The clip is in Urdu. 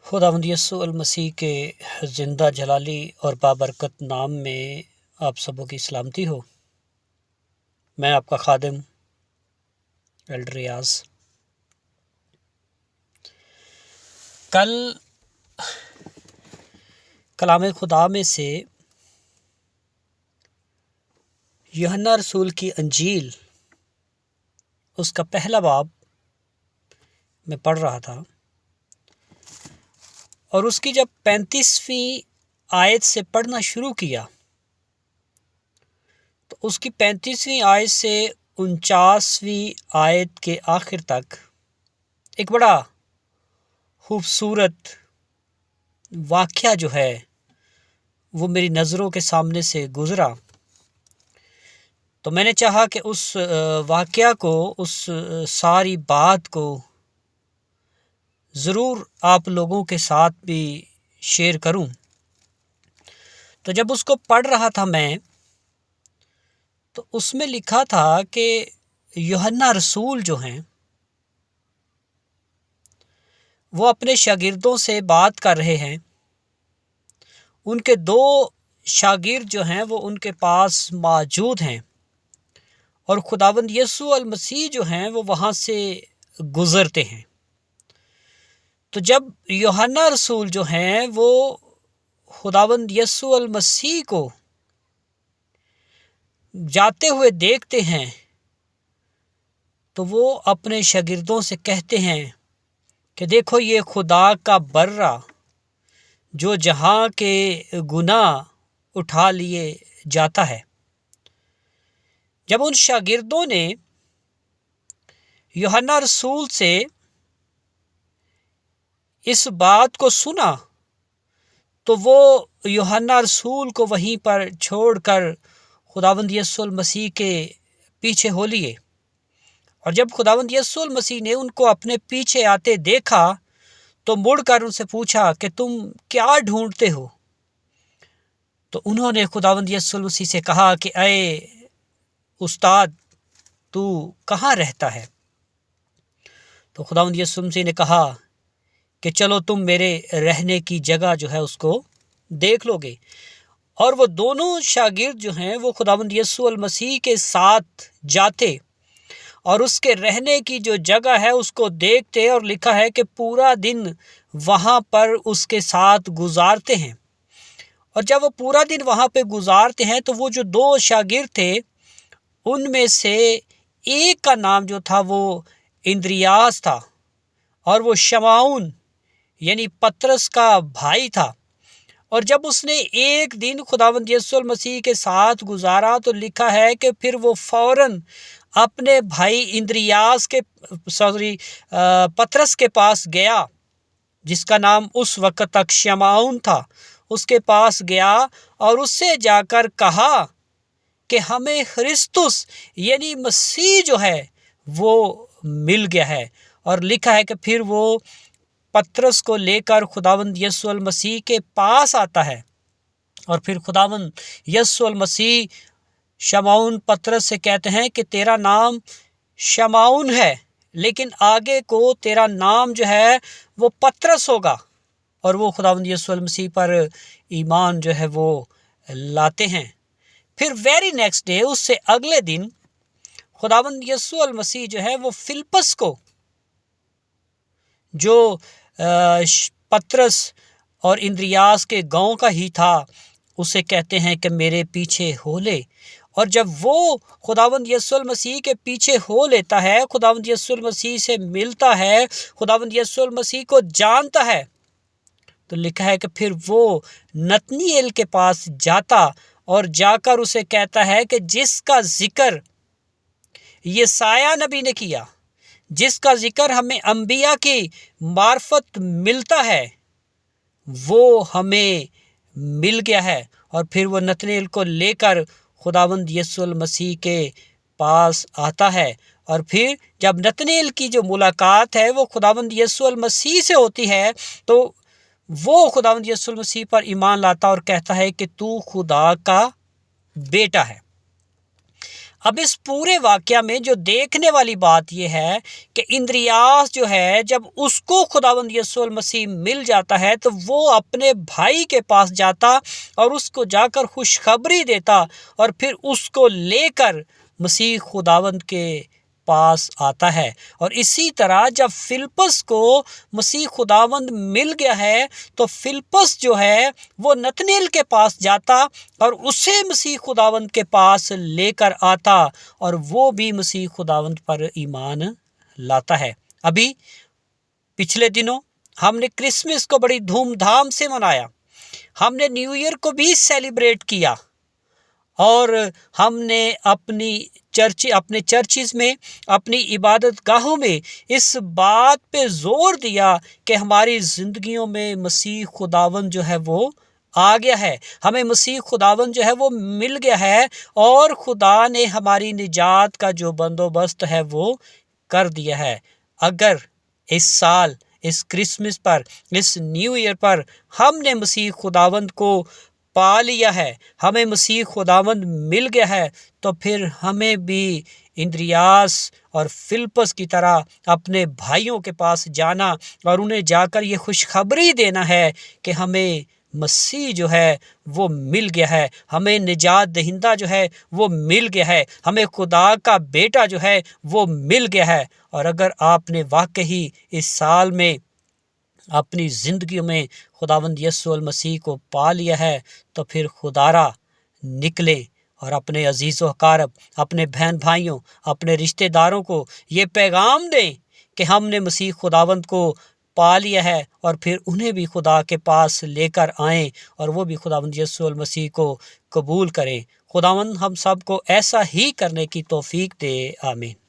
خداوند یسوع المسیح کے زندہ جلالی اور بابرکت نام میں آپ سبوں کی سلامتی ہو۔ میں آپ کا خادم ایلڈر ریاض۔ کل کلام خدا میں سے یوحنا رسول کی انجیل اس کا پہلا باب میں پڑھ رہا تھا، اور اس کی جب 35ویں آیت سے پڑھنا شروع کیا تو اس کی 35ویں آیت سے 49ویں آیت کے آخر تک ایک بڑا خوبصورت واقعہ جو ہے وہ میری نظروں کے سامنے سے گزرا۔ تو میں نے چاہا کہ اس واقعہ کو، اس ساری بات کو ضرور آپ لوگوں کے ساتھ بھی شیئر کروں۔ تو جب اس کو پڑھ رہا تھا میں، تو اس میں لکھا تھا کہ یوحنا رسول جو ہیں وہ اپنے شاگردوں سے بات کر رہے ہیں۔ ان کے 2 شاگرد جو ہیں وہ ان کے پاس موجود ہیں، اور خداوند یسوع المسیح جو ہیں وہ وہاں سے گزرتے ہیں۔ تو جب یوحنا رسول جو ہیں وہ خداوند یسوع المسیح کو جاتے ہوئے دیکھتے ہیں تو وہ اپنے شاگردوں سے کہتے ہیں کہ دیکھو یہ خدا کا برہ جو جہاں کے گناہ اٹھا لیے جاتا ہے۔ جب ان شاگردوں نے یوحنا رسول سے اس بات کو سنا تو وہ یوحنا رسول کو وہیں پر چھوڑ کر خداوند یسوع المسیح کے پیچھے ہو لیے۔ اور جب خداوند یسوع المسیح نے ان کو اپنے پیچھے آتے دیکھا تو مڑ کر ان سے پوچھا کہ تم کیا ڈھونڈتے ہو؟ تو انہوں نے خداوند یسوع المسیح سے کہا کہ اے استاد، تو کہاں رہتا ہے؟ تو خداوند یسوع المسیح نے کہا کہ چلو تم میرے رہنے کی جگہ جو ہے اس کو دیکھ لو گے۔ اور وہ دونوں شاگرد جو ہیں وہ خداوند یسوع المسیح کے ساتھ جاتے اور اس کے رہنے کی جو جگہ ہے اس کو دیکھتے، اور لکھا ہے کہ پورا دن وہاں پر اس کے ساتھ گزارتے ہیں۔ اور جب وہ پورا دن وہاں پہ گزارتے ہیں تو وہ جو 2 شاگرد تھے ان میں سے ایک کا نام جو تھا وہ اندریاس تھا، اور وہ شمعون یعنی پطرس کا بھائی تھا۔ اور جب اس نے ایک دن خداوند یسوع المسیح کے ساتھ گزارا تو لکھا ہے کہ پھر وہ فوراً اپنے بھائی اندریاس کے پطرس کے پاس گیا، جس کا نام اس وقت تک شمعون تھا۔ اس کے پاس گیا اور اس سے جا کر کہا کہ ہمیں خرسطس یعنی مسیح جو ہے وہ مل گیا ہے۔ اور لکھا ہے کہ پھر وہ پطرس کو لے کر خداوند یسوع المسیح کے پاس آتا ہے، اور پھر خداوند یسوع المسیح شمعون پطرس سے کہتے ہیں کہ تیرا نام شمعون ہے، لیکن آگے کو تیرا نام جو ہے وہ پطرس ہوگا۔ اور وہ خداوند یسوع المسیح پر ایمان جو ہے وہ لاتے ہیں۔ پھر ویری نیکسٹ ڈے، اس سے اگلے دن، خداوند یسوع المسیح جو ہے وہ فلپس کو، جو پطرس اور اندریاس کے گاؤں کا ہی تھا، اسے کہتے ہیں کہ میرے پیچھے ہو لے۔ اور جب وہ خداوند یسوع المسیح کے پیچھے ہو لیتا ہے، خداوند یسوع المسیح سے ملتا ہے، خداوند یسوع المسیح کو جانتا ہے، تو لکھا ہے کہ پھر وہ نتنیل کے پاس جاتا اور جا کر اسے کہتا ہے کہ جس کا ذکر یسایہ نبی نے کیا، جس کا ذکر ہمیں انبیاء کی معرفت ملتا ہے، وہ ہمیں مل گیا ہے۔ اور پھر وہ نتنیل کو لے کر خداوند یسوع المسیح کے پاس آتا ہے، اور پھر جب نتنیل کی جو ملاقات ہے وہ خداوند یسوع المسیح سے ہوتی ہے تو وہ خداوند یسوع المسیح پر ایمان لاتا اور کہتا ہے کہ تو خدا کا بیٹا ہے۔ اب اس پورے واقعہ میں جو دیکھنے والی بات یہ ہے کہ اندریاس جو ہے جب اس کو خداوند یسوع المسیح مل جاتا ہے تو وہ اپنے بھائی کے پاس جاتا اور اس کو جا کر خوشخبری دیتا اور پھر اس کو لے کر مسیح خداوند کے پاس آتا ہے۔ اور اسی طرح جب فلپس کو مسیح خداوند مل گیا ہے تو فلپس جو ہے وہ نتنیل کے پاس جاتا اور اسے مسیح خداوند کے پاس لے کر آتا اور وہ بھی مسیح خداوند پر ایمان لاتا ہے۔ ابھی پچھلے دنوں ہم نے کرسمس کو بڑی دھوم دھام سے منایا، ہم نے نیو ایئر کو بھی سیلیبریٹ کیا، اور ہم نے اپنے چرچز میں، اپنی عبادت گاہوں میں اس بات پہ زور دیا کہ ہماری زندگیوں میں مسیح خداوند جو ہے وہ آ گیا ہے، ہمیں مسیح خداوند جو ہے وہ مل گیا ہے، اور خدا نے ہماری نجات کا جو بندوبست ہے وہ کر دیا ہے۔ اگر اس سال، اس کرسمس پر، اس نیو ایئر پر ہم نے مسیح خداوند کو پا لیا ہے، ہمیں مسیح خداوند مل گیا ہے، تو پھر ہمیں بھی اندریاس اور فلپس کی طرح اپنے بھائیوں کے پاس جانا اور انہیں جا کر یہ خوشخبری دینا ہے کہ ہمیں مسیح جو ہے وہ مل گیا ہے، ہمیں نجات دہندہ جو ہے وہ مل گیا ہے، ہمیں خدا کا بیٹا جو ہے وہ مل گیا ہے۔ اور اگر آپ نے واقعی اس سال میں اپنی زندگی میں خداوند یسوع المسیح کو پا لیا ہے تو پھر خدارا نکلے اور اپنے عزیز و اقارب، اپنے بہن بھائیوں، اپنے رشتہ داروں کو یہ پیغام دیں کہ ہم نے مسیح خداوند کو پا لیا ہے، اور پھر انہیں بھی خدا کے پاس لے کر آئیں اور وہ بھی خداوند یسوع المسیح کو قبول کریں۔ خداوند ہم سب کو ایسا ہی کرنے کی توفیق دے، آمین۔